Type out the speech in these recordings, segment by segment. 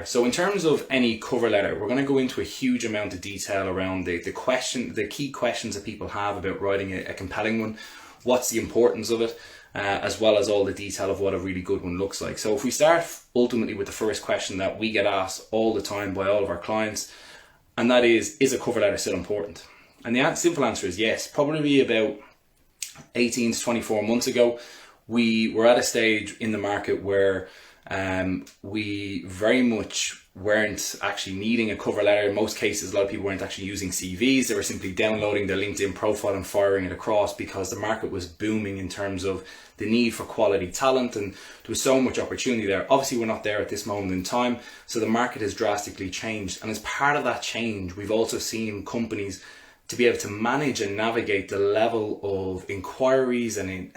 So in terms of any cover letter, we're going to go into a huge amount of detail around the key questions that people have about writing a compelling one, what's the importance of it, as well as all the detail of what a really good one looks like. So if we start ultimately with the first question that we get asked all the time by all of our clients, and that is a cover letter still important? And the simple answer is yes. Probably about 18 to 24 months ago, we were at a stage in the market where we very much weren't actually needing a cover letter. In most cases, a lot of people weren't actually using CVs. They were simply downloading their LinkedIn profile and firing it across, because the market was booming in terms of the need for quality talent, and there was so much opportunity there. Obviously, we're not there at this moment in time, so the market has drastically changed. And as part of that change, we've also seen companies to be able to manage and navigate the level of inquiries and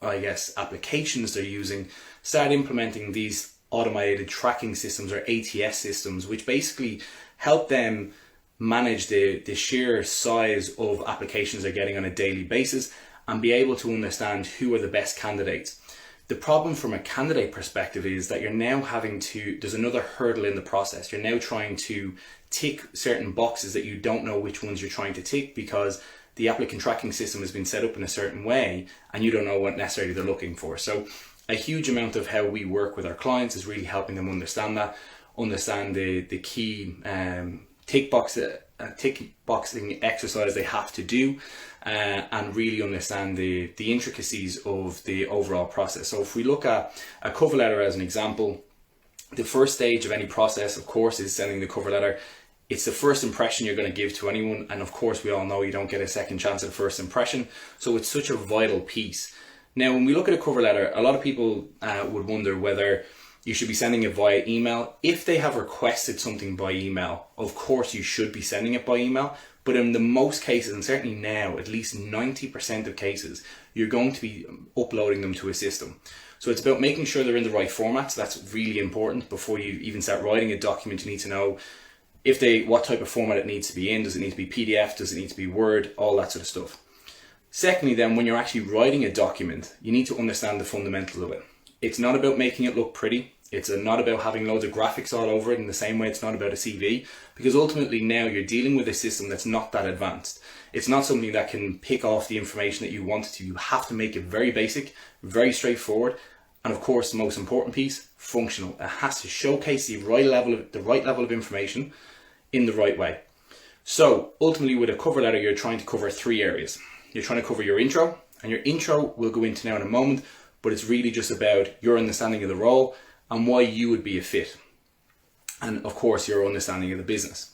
applications they're using, start implementing these automated tracking systems, or ATS systems, which basically help them manage the sheer size of applications they're getting on a daily basis and be able to understand who are the best candidates. The problem from a candidate perspective is that you're now there's another hurdle in the process. You're now trying to tick certain boxes that you don't know which ones you're trying to tick, because the applicant tracking system has been set up in a certain way and you don't know what necessarily they're looking for. So a huge amount of how we work with our clients is really helping them understand the key tick boxing exercise they have to do, and really understand the intricacies of the overall process. So if we look at a cover letter as an example, the first stage of any process, of course, is sending the cover letter. It's the first impression you're going to give to anyone, and of course we all know you don't get a second chance at first impression, so it's such a vital piece. Now, when we look at a cover letter, a lot of people would wonder whether you should be sending it via email. If they have requested something by email, of course you should be sending it by email. But in the most cases, and certainly now, at least 90% of cases, you're going to be uploading them to a system. So it's about making sure they're in the right format. So that's really important. Before you even start writing a document, you need to know what type of format it needs to be in. Does it need to be PDF? Does it need to be Word? All that sort of stuff. Secondly, then, when you're actually writing a document, you need to understand the fundamentals of it. It's not about making it look pretty. It's not about having loads of graphics all over it, in the same way it's not about a CV, because ultimately now you're dealing with a system that's not that advanced. It's not something that can pick off the information that you want it to. You have to make it very basic, very straightforward, and of course the most important piece, functional. It has to showcase the right level of information in the right way. So ultimately, with a cover letter, you're trying to cover 3 areas. You're trying to cover your intro, and your intro we'll go into now in a moment, but it's really just about your understanding of the role and why you would be a fit. And of course, your understanding of the business.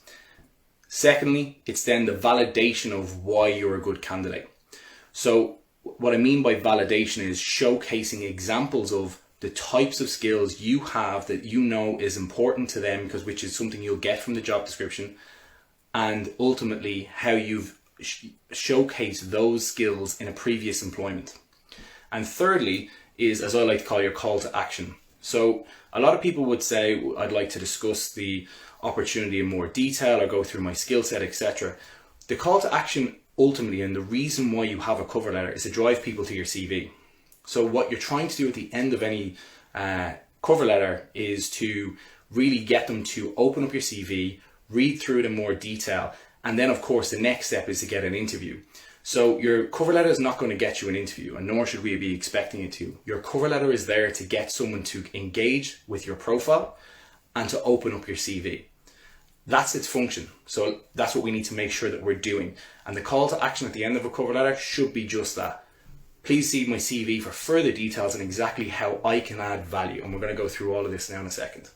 Secondly, it's then the validation of why you're a good candidate. So what I mean by validation is showcasing examples of the types of skills you have that you know is important to them, which is something you'll get from the job description, and ultimately how you've showcase those skills in a previous employment. And thirdly is, as I like to call, your call to action. So a lot of people would say, I'd like to discuss the opportunity in more detail or go through my skill set, etc. The call to action ultimately, and the reason why you have a cover letter, is to drive people to your CV. So what you're trying to do at the end of any cover letter is to really get them to open up your CV, read through it in more detail, and then of course the next step is to get an interview. So your cover letter is not going to get you an interview, and nor should we be expecting it to. Your cover letter is there to get someone to engage with your profile and to open up your CV. That's its function. So that's what we need to make sure that we're doing. And the call to action at the end of a cover letter should be just that. Please see my CV for further details on exactly how I can add value. And we're going to go through all of this now in a second.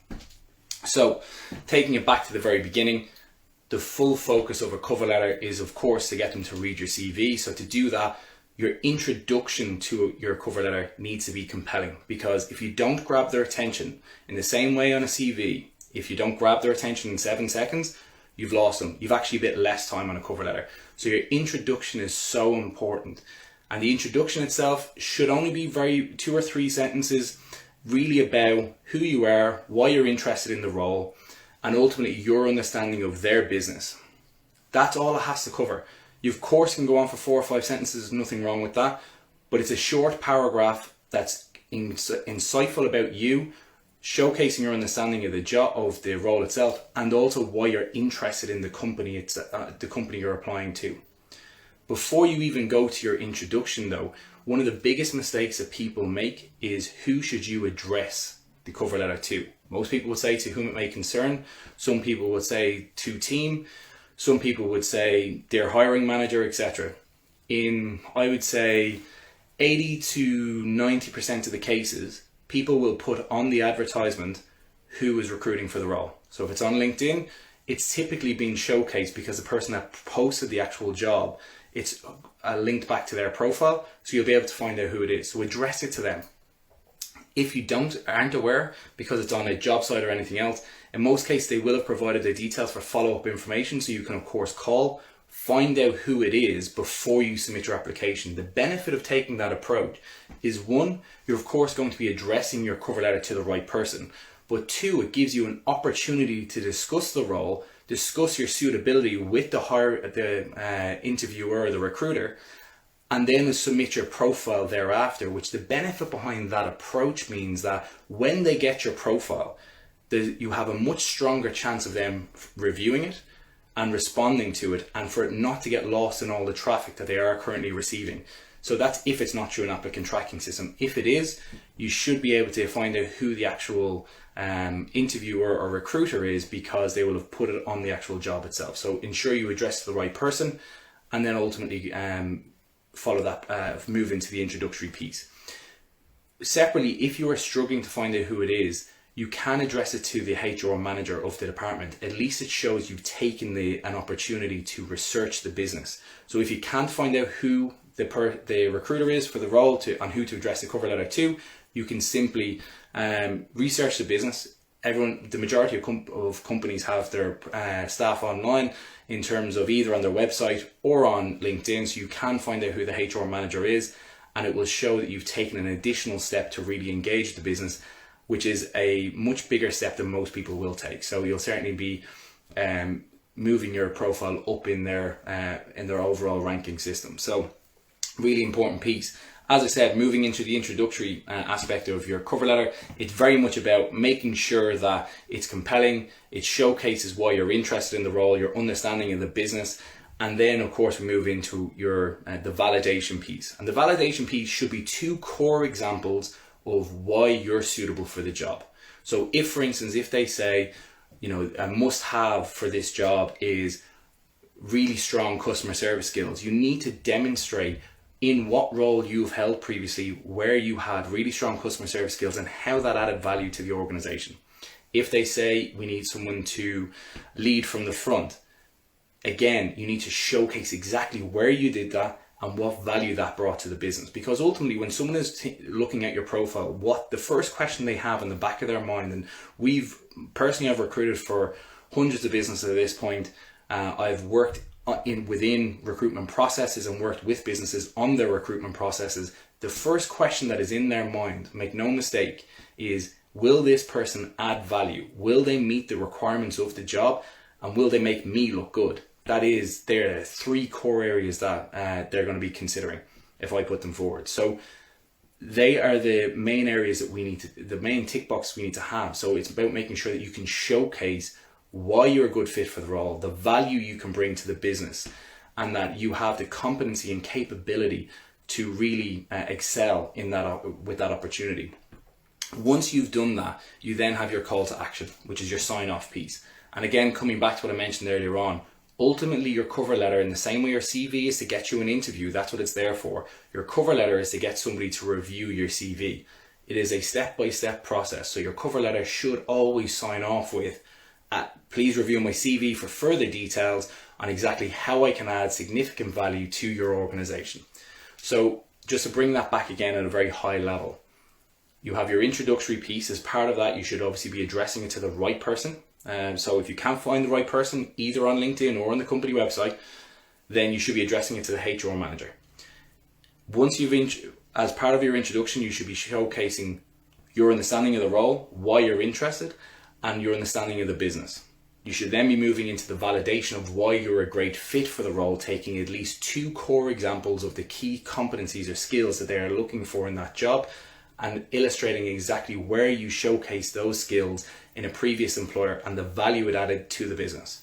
So taking it back to the very beginning, the full focus of a cover letter is, of course, to get them to read your CV. So to do that, your introduction to your cover letter needs to be compelling, because if you don't grab their attention in the same way on a CV, if you don't grab their attention in 7 seconds, you've lost them. You've actually a bit less time on a cover letter. So your introduction is so important. And the introduction itself should only be 2 or 3 sentences, really about who you are, why you're interested in the role, and ultimately your understanding of their business. That's all it has to cover. You of course can go on for 4 or 5 sentences, there's nothing wrong with that, but it's a short paragraph that's insightful about you, showcasing your understanding of the job, of the role itself, and also why you're interested in the company the company you're applying to. Before you even go to your introduction though, one of the biggest mistakes that people make is, who should you address the cover letter to? Most people would say to whom it may concern. Some people would say to team. Some people would say their hiring manager, etc. I would say 80 to 90% of the cases, people will put on the advertisement who is recruiting for the role. So if it's on LinkedIn, it's typically being showcased because the person that posted the actual job, it's linked back to their profile, so you'll be able to find out who it is. So address it to them. If you aren't aware, because it's on a job site or anything else, in most cases they will have provided the details for follow-up information, so you can of course call, find out who it is before you submit your application. The benefit of taking that approach is, one, you're of course going to be addressing your cover letter to the right person, but two, it gives you an opportunity to discuss the role, discuss your suitability with the interviewer or the recruiter, and then submit your profile thereafter, which the benefit behind that approach means that when they get your profile, you have a much stronger chance of them reviewing it and responding to it, and for it not to get lost in all the traffic that they are currently receiving. So that's if it's not through an applicant tracking system. If it is, you should be able to find out who the actual interviewer or recruiter is, because they will have put it on the actual job itself. So ensure you address the right person, and then ultimately follow that, move into the introductory piece. Separately, if you are struggling to find out who it is, you can address it to the HR manager of the department. At least it shows you've taken an opportunity to research the business. So if you can't find out who the recruiter is for the role and who to address the cover letter to, you can simply research the business. The majority of companies have their staff online in terms of either on their website or on LinkedIn, so you can find out who the HR manager is, and it will show that you've taken an additional step to really engage the business, which is a much bigger step than most people will take. So you'll certainly be moving your profile up in their overall ranking system. So really important piece. As I said, moving into the introductory aspect of your cover letter, it's very much about making sure that it's compelling, it showcases why you're interested in the role, your understanding of the business, and then of course we move into your the validation piece. And the validation piece should be 2 core examples of why you're suitable for the job. So if, for instance, if they say, a must-have for this job is really strong customer service skills, you need to demonstrate in what role you've held previously where you had really strong customer service skills and how that added value to the organization. If they say we need someone to lead from the front, again, you need to showcase exactly where you did that and what value that brought to the business. Because ultimately, when someone is looking at your profile, what the first question they have in the back of their mind, and I've recruited for hundreds of businesses at this point. I've worked within recruitment processes and worked with businesses on their recruitment processes. The first question that is in their mind, make no mistake, is, will this person add value? Will they meet the requirements of the job? And will they make me look good? There are 3 core areas that they're going to be considering if I put them forward. So they are the main areas that the main tick box we need to have. So it's about making sure that you can showcase why you're a good fit for the role, the value you can bring to the business, and that you have the competency and capability to really excel in with that opportunity. Once you've done that, you then have your call to action, which is your sign-off piece. And again, coming back to what I mentioned earlier on, ultimately your cover letter, in the same way your CV is to get you an interview, that's what it's there for. Your cover letter is to get somebody to review your CV. It is a step-by-step process. So your cover letter should always sign off with, please review my CV for further details on exactly how I can add significant value to your organization. So just to bring that back again at a very high level, you have your introductory piece. As part of that, you should obviously be addressing it to the right person. So if you can't find the right person, either on LinkedIn or on the company website, then you should be addressing it to the HR manager. Once as part of your introduction, you should be showcasing your understanding of the role, why you're interested, and your understanding of the business. You should then be moving into the validation of why you're a great fit for the role, taking at least 2 core examples of the key competencies or skills that they are looking for in that job, and illustrating exactly where you showcase those skills in a previous employer and the value it added to the business.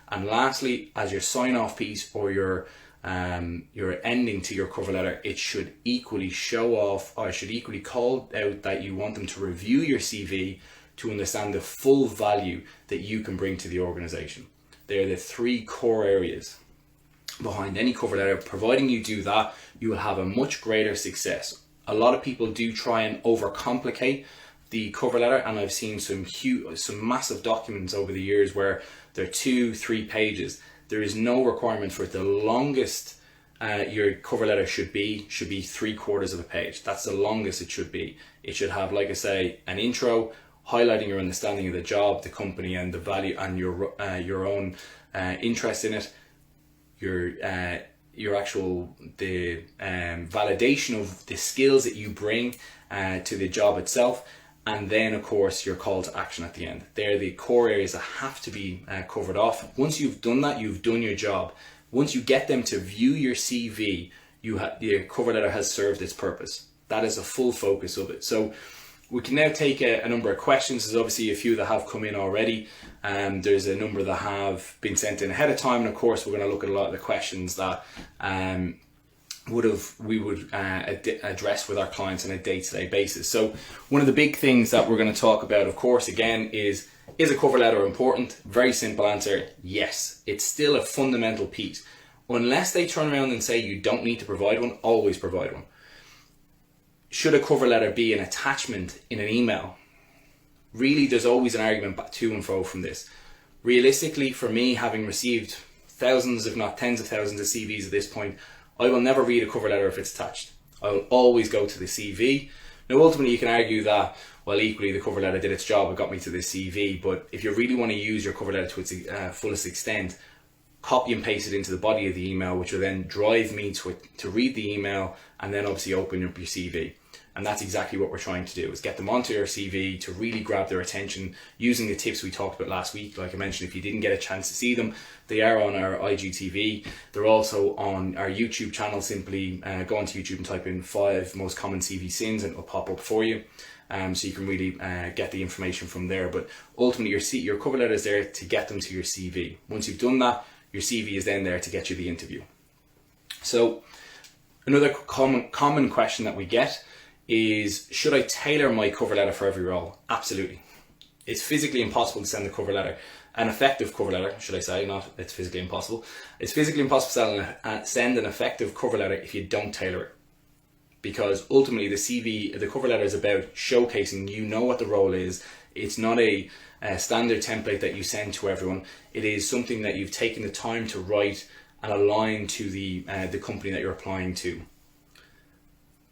And lastly, as your sign-off piece or your ending to your cover letter, it should equally show off, or should equally call out that you want them to review your CV to understand the full value that you can bring to the organization. They're the three core areas behind any cover letter. Providing you do that, you will have a much greater success. A lot of people do try and overcomplicate the cover letter, and I've seen some massive documents over the years where they're 2-3 pages. There is no requirement for it. The longest your cover letter should be 3/4 of a page. That's the longest it should be. It should have, like I say, an intro highlighting your understanding of the job, the company, and the value, and your own interest in it. Your actual validation of the skills that you bring to the job itself, and then of course your call to action at the end. They're the core areas that have to be covered off. Once you've done that, you've done your job. Once you get them to view your CV, your cover letter has served its purpose. That is a full focus of it. So we can now take a number of questions. There's obviously a few that have come in already. There's a number that have been sent in ahead of time, and of course we're going to look at a lot of the questions that we would address with our clients on a day-to-day basis. So one of the big things that we're going to talk about, of course, again, is a cover letter important? Very simple answer, yes. It's still a fundamental piece. Unless they turn around and say you don't need to provide one, always provide one. Should a cover letter be an attachment in an email? Really, there's always an argument to and fro from this. Realistically, for me, having received thousands, if not tens of thousands of CVs at this point, I will never read a cover letter if it's attached. I will always go to the CV. Now, ultimately, you can argue that, well, equally, the cover letter did its job, it got me to the CV, but if you really want to use your cover letter to its fullest extent, copy and paste it into the body of the email, which will then drive me to read the email and then obviously open up your CV. And that's exactly what we're trying to do, is get them onto your CV to really grab their attention using the tips we talked about last week. Like I mentioned, if you didn't get a chance to see them, they are on our IGTV. They're also on our YouTube channel. Simply go onto YouTube and type in 5 most common CV sins and it'll pop up for you. So you can really get the information from there. But ultimately, your cover letter is there to get them to your CV. Once you've done that, your CV is then there to get you the interview. So another common question that we get is, should I tailor my cover letter for every role? Absolutely. It's physically impossible to send a cover letter, an effective cover letter, should I say, not it's physically impossible. It's physically impossible to send an effective cover letter if you don't tailor it. Because ultimately the cover letter is about showcasing, you know what the role is. It's not a standard template that you send to everyone. It is something that you've taken the time to write and align to the company that you're applying to.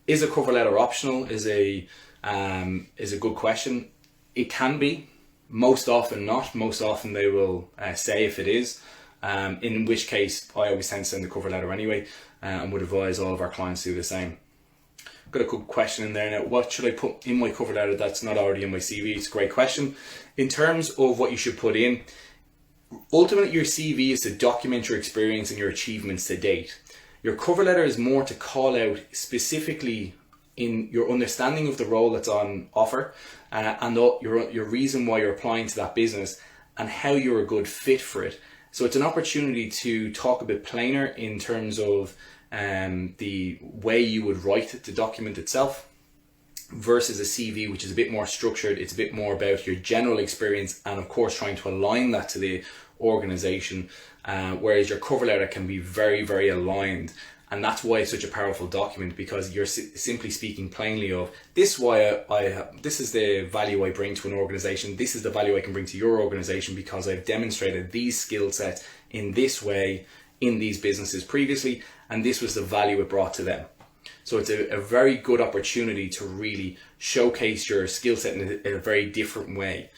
Is a cover letter optional? Is a good question. It can be. Most often not. Most often they will say if it is. In which case, I always tend to send the cover letter anyway, and would advise all of our clients to do the same. Got a good question in there now. What should I put in my cover letter that's not already in my CV? It's a great question. In terms of what you should put in, ultimately your CV is to document your experience and your achievements to date. Your cover letter is more to call out specifically in your understanding of the role that's on offer, and your reason why you're applying to that business and how you're a good fit for it. So it's an opportunity to talk a bit plainer in terms of the way you would write the document itself versus a CV, which is a bit more structured. It's a bit more about your general experience and of course trying to align that to the organization, whereas your cover letter can be very, very aligned. And that's why it's such a powerful document, because you're simply speaking plainly of this is the value I bring to an organization. This is the value I can bring to your organization because I've demonstrated these skill sets in this way in these businesses previously, and this was the value it brought to them. So it's a very good opportunity to really showcase your skill set in a very different way.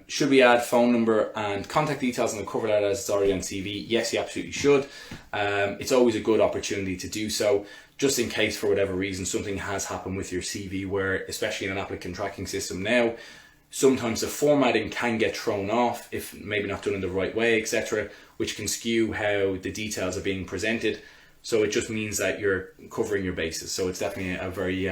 Should we add phone number and contact details on the cover letter as it's already on CV? Yes, you absolutely should. It's always a good opportunity to do so, just in case for whatever reason something has happened with your CV, where especially in an applicant tracking system now, sometimes the formatting can get thrown off if maybe not done in the right way, etc., which can skew how the details are being presented. So it just means that you're covering your bases. So it's definitely a very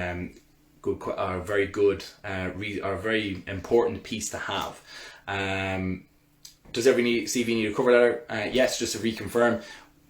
are very good, are a very important piece to have. Does every CV need a cover letter? Yes, just to reconfirm,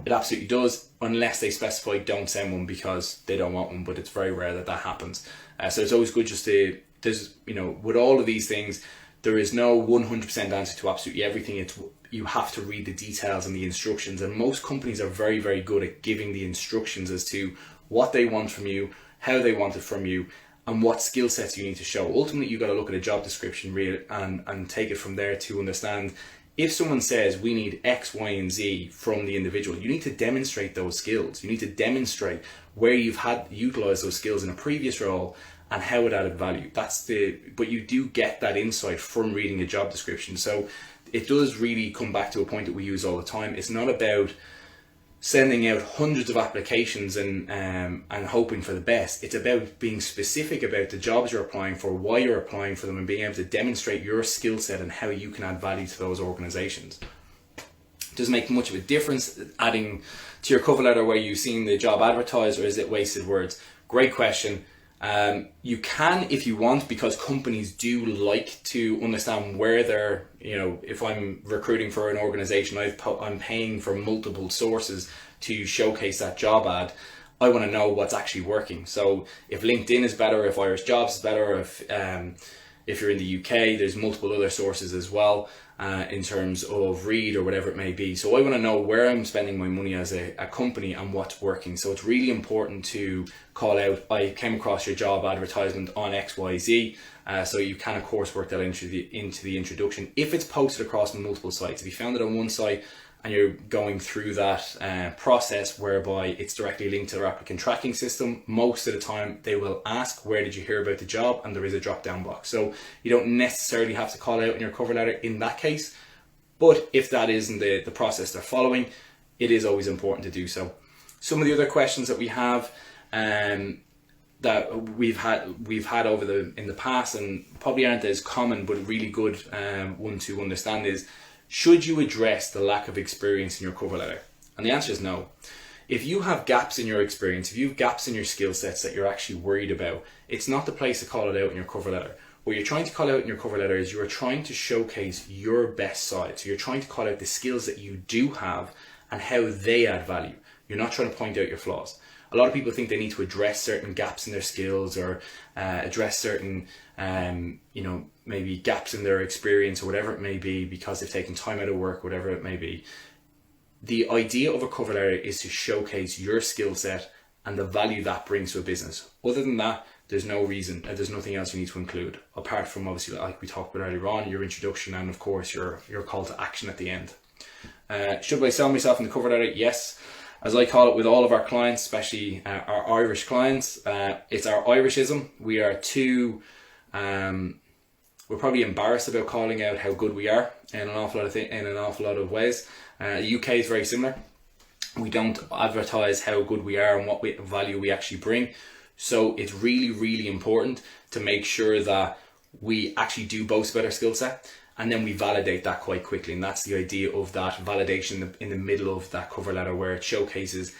it absolutely does, unless they specify don't send one because they don't want one, but it's very rare that happens. So it's always good just to, with all of these things, there is no 100% answer to absolutely everything. You have to read the details and the instructions, and most companies are very, very good at giving the instructions as to what they want from you, how they want it from you, and what skill sets you need to show. Ultimately, you've got to look at a job description and take it from there to understand. If someone says we need X, Y, and Z from the individual, you need to demonstrate those skills. You need to demonstrate where you've had utilized those skills in a previous role and how it added value. But you do get that insight from reading a job description. So it does really come back to a point that we use all the time. It's not about sending out hundreds of applications and hoping for the best. It's about being specific about the jobs you're applying for, why you're applying for them, and being able to demonstrate your skill set and how you can add value to those organizations. Does it make much of a difference adding to your cover letter where you've seen the job advertised, or is it wasted words? Great question. You can if you want, because companies do like to understand where they're, if I'm recruiting for an organization, I'm paying for multiple sources to showcase that job ad. I want to know what's actually working. So if LinkedIn is better, if Irish Jobs is better, if you're in the UK, there's multiple other sources as well. In terms of Reed or whatever it may be. So I want to know where I'm spending my money as a company and what's working. So it's really important to call out, I came across your job advertisement on XYZ. So you can of course work that into the introduction. If it's posted across multiple sites, if you found it on one site and you're going through that process whereby it's directly linked to their applicant tracking system, most of the time they will ask, where did you hear about the job? And there is a drop down box. So you don't necessarily have to call out in your cover letter in that case. But if that isn't the process they're following, it is always important to do so. Some of the other questions that we have that we've had in the past, and probably aren't as common, but a really good one to understand is, should you address the lack of experience in your cover letter? And the answer is no. If you have gaps in your experience, if you have gaps in your skill sets that you're actually worried about, it's not the place to call it out in your cover letter. What you're trying to call out in your cover letter is you're trying to showcase your best side. So you're trying to call out the skills that you do have and how they add value. You're not trying to point out your flaws. A lot of people think they need to address certain gaps in their skills or address certain, maybe gaps in their experience or whatever it may be because they've taken time out of work, whatever it may be. The idea of a cover letter is to showcase your skill set and the value that brings to a business. Other than that, there's no reason, there's nothing else you need to include, apart from obviously, like we talked about earlier on, your introduction and of course your call to action at the end. Should I sell myself in the cover letter? Yes. As I call it with all of our clients, especially our Irish clients, it's our Irishism. We are we're probably embarrassed about calling out how good we are in an awful lot of ways. The UK is very similar. We don't advertise how good we are and what value we actually bring. So it's really, really important to make sure that we actually do boast about our skill set, and then we validate that quite quickly. And that's the idea of that validation in the middle of that cover letter, where it showcases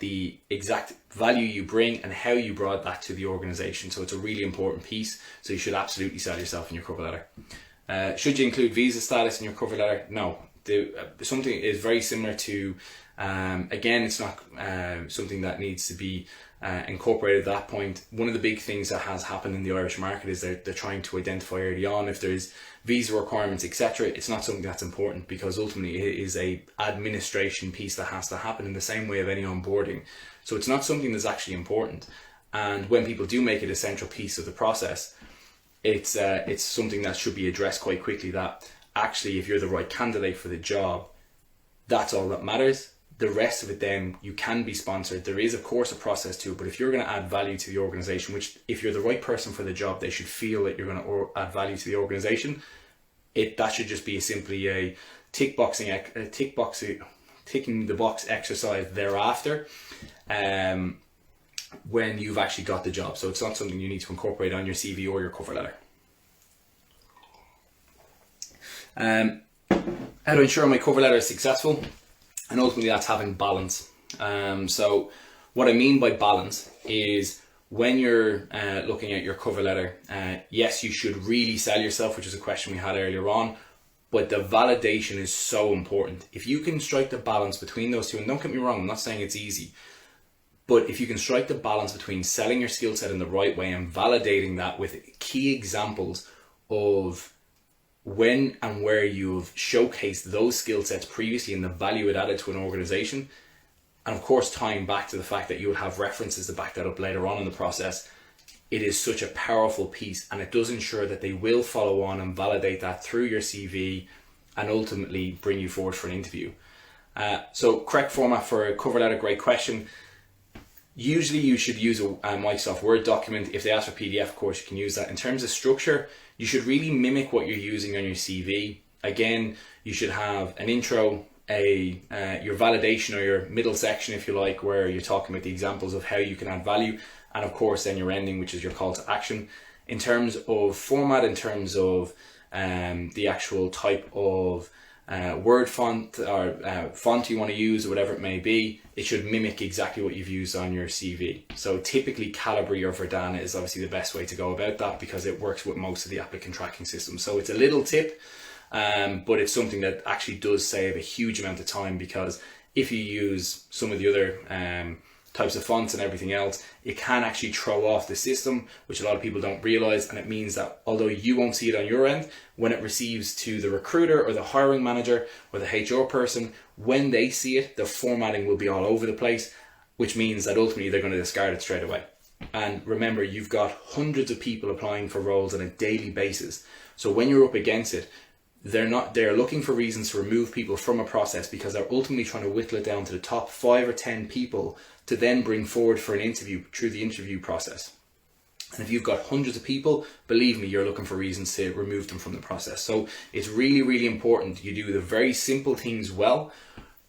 the exact value you bring and how you brought that to the organization. So it's a really important piece. So you should absolutely sell yourself in your cover letter. Should you include visa status in your cover letter? No. Something is very similar to, again, it's not something that needs to be incorporated at that point. One of the big things that has happened in the Irish market is they're trying to identify early on if there's visa requirements, etc. It's not something that's important, because ultimately it is a administration piece that has to happen in the same way of any onboarding. So it's not something that's actually important. And when people do make it a central piece of the process, it's something that should be addressed quite quickly, that actually if you're the right candidate for the job, that's all that matters. The rest of it, then, you can be sponsored. There is of course a process to it, but if you're going to add value to the organization, which if you're the right person for the job, they should feel that you're going to add value to the organization, that should just be simply a ticking the box exercise thereafter, when you've actually got the job. So it's not something you need to incorporate on your CV or your cover letter. How to ensure my cover letter is successful? And ultimately that's having balance. So what I mean by balance is when you're looking at your cover letter, yes, you should really sell yourself, which is a question we had earlier on, but the validation is so important. If you can strike the balance between those two, and don't get me wrong, I'm not saying it's easy, but if you can strike the balance between selling your skill set in the right way and validating that with key examples of when and where you've showcased those skill sets previously and the value it added to an organization, and of course tying back to the fact that you would have references to back that up later on in the process, it is such a powerful piece, and it does ensure that they will follow on and validate that through your CV and ultimately bring you forward for an interview. So correct format for a cover letter, great question. Usually you should use a Microsoft Word document. If they ask for PDF, of course, you can use that. In terms of structure, you should really mimic what you're using on your CV. Again, you should have an intro, your validation or your middle section, if you like, where you're talking about the examples of how you can add value, and of course then your ending, which is your call to action. In terms of format, in terms of the actual type of word font or font you want to use or whatever it may be, it should mimic exactly what you've used on your CV. So typically Calibri or Verdana is obviously the best way to go about that because it works with most of the applicant tracking systems. So it's a little tip, but it's something that actually does save a huge amount of time, because if you use some of the other types of fonts and everything else, it can actually throw off the system, which a lot of people don't realize. And it means that although you won't see it on your end, when it receives to the recruiter or the hiring manager or the HR person, when they see it, the formatting will be all over the place, which means that ultimately they're going to discard it straight away. And remember, you've got hundreds of people applying for roles on a daily basis. So when you're up against it, they're looking for reasons to remove people from a process, because they're ultimately trying to whittle it down to the top 5 or 10 people to then bring forward for an interview through the interview process. And if you've got hundreds of people, believe me, you're looking for reasons to remove them from the process. So it's really, really important you do the very simple things well.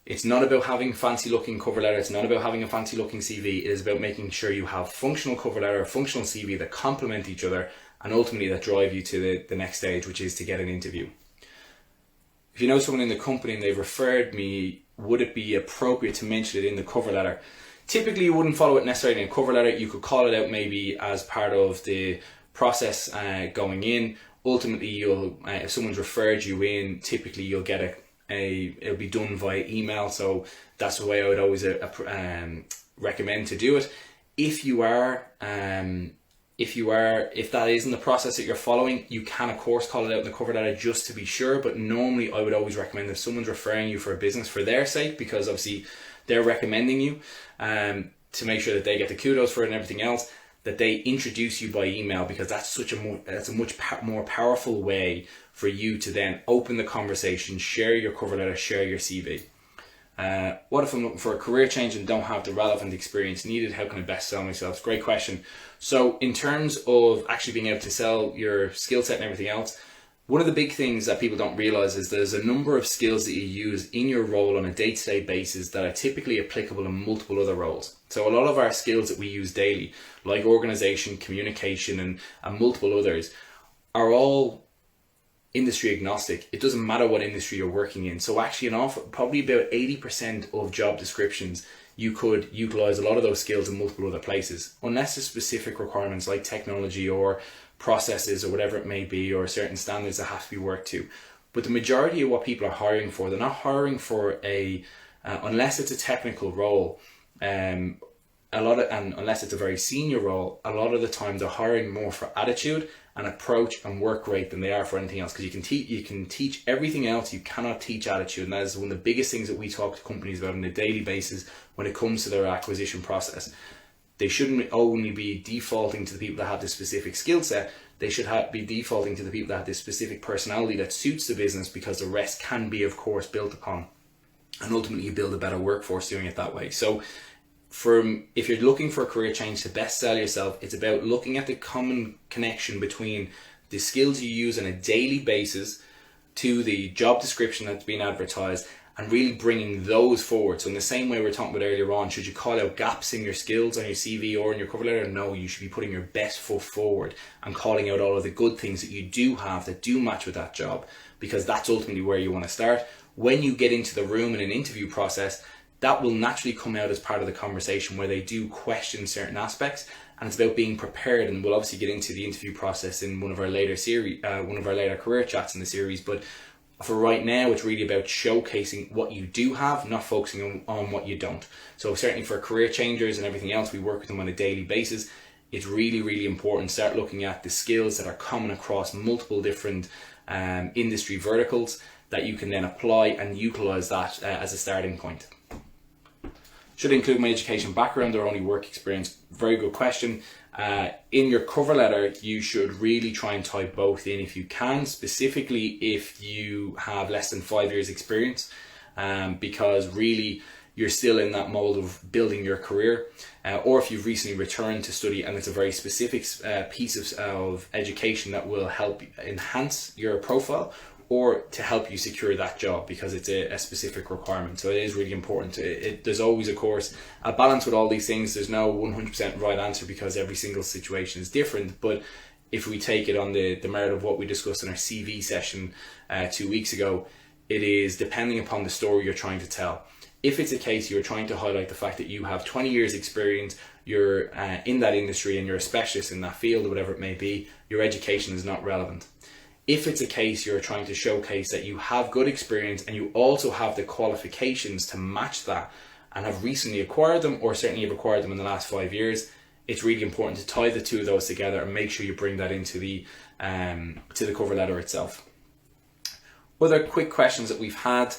It's not about having fancy looking cover letter. It's not about having a fancy looking CV. It is about making sure you have functional cover letter, functional CV that complement each other, and ultimately that drive you to the next stage, which is to get an interview. If you know someone in the company and they've referred me, would it be appropriate to mention it in the cover letter? Typically you wouldn't follow it necessarily in a cover letter. You could call it out maybe as part of the process going in. Ultimately, you'll if someone's referred you in, typically you'll get it'll be done via email. So that's the way I would always recommend to do it. If that isn't the process that you're following, you can of course call it out in the cover letter just to be sure. But normally I would always recommend, if someone's referring you for a business for their sake, because obviously they're recommending you, to make sure that they get the kudos for it and everything else, that they introduce you by email, because that's a much more powerful way for you to then open the conversation, share your cover letter, share your CV. What if I'm looking for a career change and don't have the relevant experience needed? How can I best sell myself? Great question. So in terms of actually being able to sell your skill set and everything else, one of the big things that people don't realize is there's a number of skills that you use in your role on a day-to-day basis that are typically applicable in multiple other roles. So a lot of our skills that we use daily, like organization, communication, and multiple others, are all industry agnostic. It doesn't matter what industry you're working in. So actually probably about 80% of job descriptions, you could utilize a lot of those skills in multiple other places, unless there's specific requirements like technology or processes or whatever it may be, or certain standards that have to be worked to. But the majority of what people are hiring for, they're not hiring for unless it's a technical role, and unless it's a very senior role, a lot of the time they're hiring more for attitude and approach and work rate than they are for anything else. Because you can teach everything else, you cannot teach attitude, and that is one of the biggest things that we talk to companies about on a daily basis when it comes to their acquisition process. They shouldn't only be defaulting to the people that have this specific skill set. They should be defaulting to the people that have this specific personality that suits the business, because the rest can be, of course, built upon. And ultimately you build a better workforce doing it that way. So if you're looking for a career change to best sell yourself, it's about looking at the common connection between the skills you use on a daily basis to the job description that's being advertised, and really bringing those forward. So in the same way we were talking about earlier on, should you call out gaps in your skills on your CV or in your cover letter? No, you should be putting your best foot forward and calling out all of the good things that you do have that do match with that job, because that's ultimately where you want to start. When you get into the room in an interview process, that will naturally come out as part of the conversation, where they do question certain aspects, and it's about being prepared. And we'll obviously get into the interview process in one of our later career chats in the series. But for right now, it's really about showcasing what you do have, not focusing on what you don't. So certainly for career changers and everything else, we work with them on a daily basis. It's really, really important to start looking at the skills that are common across multiple different industry verticals that you can then apply and utilize that as a starting point. Should I include my education background or only work experience? Very good question. In your cover letter, you should really try and tie both in if you can, specifically if you have less than 5 years experience, because really you're still in that mold of building your career, or if you've recently returned to study and it's a very specific piece of education that will help enhance your profile or to help you secure that job because it's a specific requirement. So it is really important. There's always, of course, a balance with all these things. There's no 100% right answer because every single situation is different. But if we take it on the merit of what we discussed in our CV session 2 weeks ago, it is depending upon the story you're trying to tell. If it's a case you're trying to highlight the fact that you have 20 years experience, you're in that industry and you're a specialist in that field or whatever it may be, your education is not relevant. If it's a case you're trying to showcase that you have good experience and you also have the qualifications to match that and have recently acquired them, or certainly have acquired them in the last 5 years, it's really important to tie the two of those together and make sure you bring that into the to the cover letter itself. Other quick questions that we've had,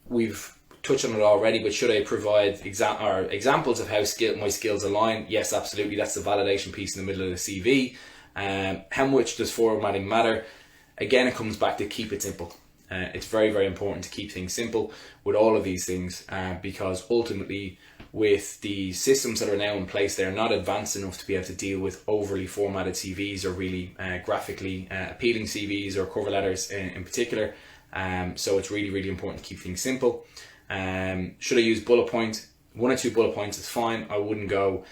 we've touched on it already, but should I provide examples of how my skills align? Yes, absolutely. That's the validation piece in the middle of the CV. How much does formatting matter? Again, it comes back to keep it simple. It's very, very important to keep things simple with all of these things because ultimately with the systems that are now in place, they're not advanced enough to be able to deal with overly formatted CVs or really graphically appealing CVs or cover letters in particular. So it's really, really important to keep things simple. Should I use bullet points? 1 or 2 bullet points is fine. I wouldn't go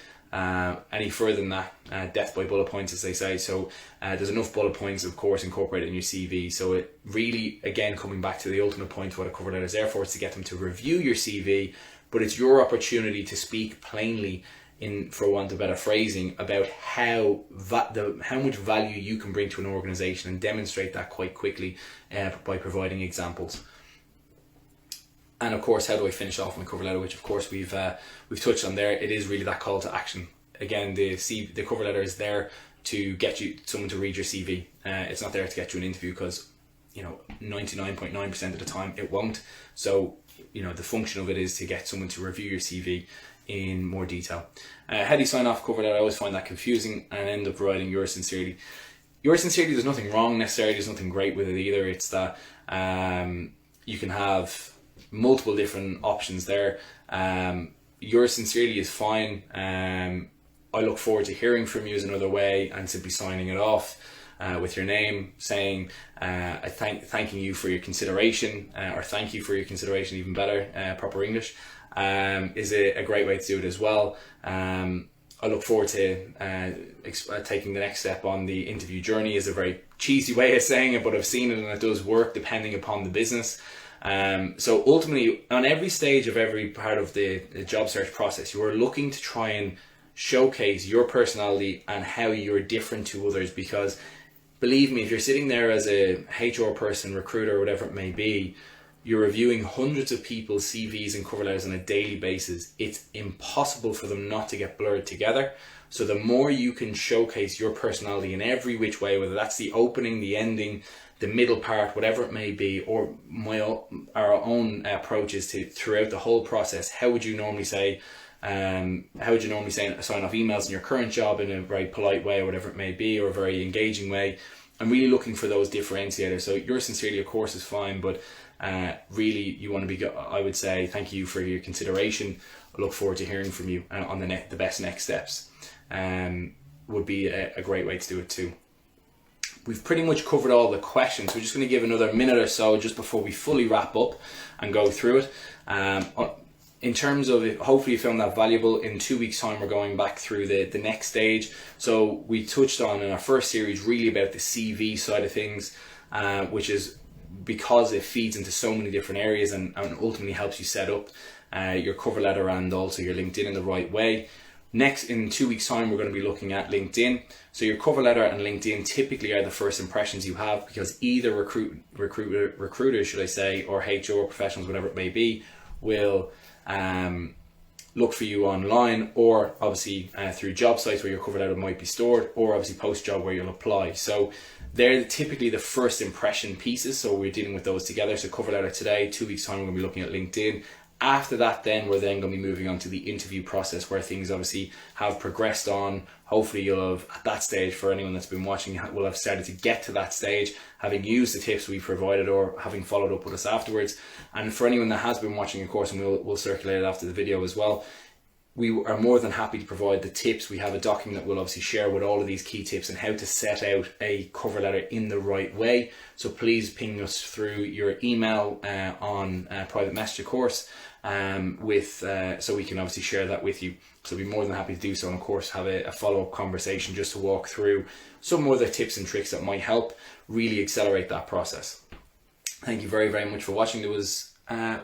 any further than that, death by bullet points as they say. So there's enough bullet points of course incorporated in your CV. So it really, again, coming back to the ultimate point, what a cover letter is there for, is to get them to review your CV, but it's your opportunity to speak plainly, in for want of better phrasing, about how much value you can bring to an organization and demonstrate that quite quickly by providing examples. And of course, how do I finish off my cover letter, which of course we've touched on there. It is really that call to action. Again, the cover letter is there to get someone to read your CV. It's not there to get you an interview because 99.9% of the time it won't. So the function of it is to get someone to review your CV in more detail. How do you sign off cover letter? I always find that confusing and end up writing yours sincerely. Yours sincerely, there's nothing wrong necessarily. There's nothing great with it either. It's that you can have multiple different options there. Yours sincerely is fine. I look forward to hearing from you is another way, and simply signing it off with your name, saying thanking you for your consideration, or thank you for your consideration, even better, proper English, is a great way to do it as well. I look forward to taking the next step on the interview journey. Is a very cheesy way of saying it, but I've seen it and it does work depending upon the business. So ultimately, on every stage of every part of the job search process, you are looking to try and showcase your personality and how you're different to others, because believe me, if you're sitting there as a HR person, recruiter, whatever it may be, you're reviewing hundreds of people's CVs and cover letters on a daily basis. It's impossible for them not to get blurred together. So the more you can showcase your personality in every which way, whether that's the opening, the ending, the middle part, whatever it may be, or our own approach is to throughout the whole process. How would you normally say sign off emails in your current job in a very polite way, or whatever it may be, or a very engaging way? I'm really looking for those differentiators. So yours sincerely, of course, is fine, but really you want to be, I would say, thank you for your consideration. I look forward to hearing from you on the best next steps. Would be a great way to do it too. We've pretty much covered all the questions. We're just going to give another minute or so just before we fully wrap up and go through it. In terms of it, hopefully you found that valuable. In 2 weeks' time, we're going back through the next stage. So we touched on in our first series really about the CV side of things, which is because it feeds into so many different areas and ultimately helps you set up your cover letter and also your LinkedIn in the right way. Next, in 2 weeks' time, we're going to be looking at LinkedIn. So your cover letter and LinkedIn typically are the first impressions you have, because either recruiters, should I say, or HR professionals, whatever it may be, will look for you online, or obviously through job sites where your cover letter might be stored, or obviously post-job where you'll apply. So they're typically the first impression pieces, so we're dealing with those together. So cover letter today, 2 weeks' time, we're going to be looking at LinkedIn. After that, then we're then going to be moving on to the interview process, where things obviously have progressed on. Hopefully you'll have, at that stage, for anyone that's been watching, will have started to get to that stage, having used the tips we provided or having followed up with us afterwards. And for anyone that has been watching, of course, and we'll circulate it after the video as well, we are more than happy to provide the tips. We have a document that we'll obviously share with all of these key tips and how to set out a cover letter in the right way. So please ping us through your email on private message, of course, so we can obviously share that with you. So we'd be more than happy to do so, and of course have a follow-up conversation just to walk through some more of the tips and tricks that might help really accelerate that process. Thank you very, very much for watching. There was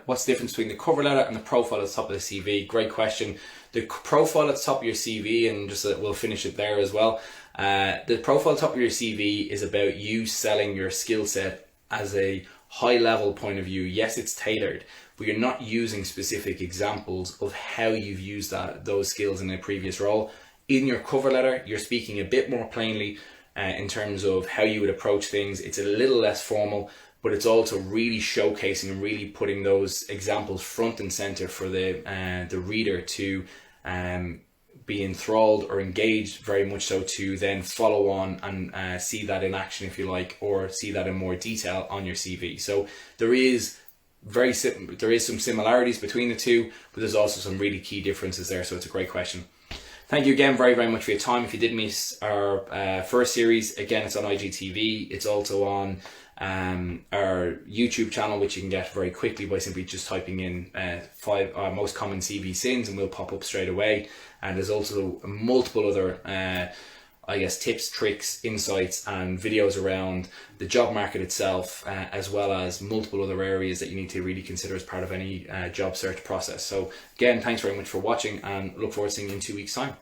what's the difference between the cover letter and the profile at the top of the CV? Great question. The profile at the top of your CV, and just we'll finish it there as well. The profile at the top of your CV is about you selling your skill set as a high level point of view. Yes, it's tailored, but you're not using specific examples of how you've used those skills in a previous role. In your cover letter, you're speaking a bit more plainly in terms of how you would approach things. It's a little less formal, but it's also really showcasing and really putting those examples front and center for the reader to be enthralled or engaged, very much so, to then follow on and see that in action, if you like, or see that in more detail on your CV. So there is some similarities between the two, but there's also some really key differences there. So it's a great question. Thank you again very, very much for your time. If you did miss our first series, again, it's on IGTV. It's also on our YouTube channel, which you can get very quickly by simply just typing in 5 most common CV sins, and we'll pop up straight away. And there's also multiple other tips, tricks, insights and videos around the job market itself, as well as multiple other areas that you need to really consider as part of any job search process. So again, thanks very much for watching, and look forward to seeing you in 2 weeks' time.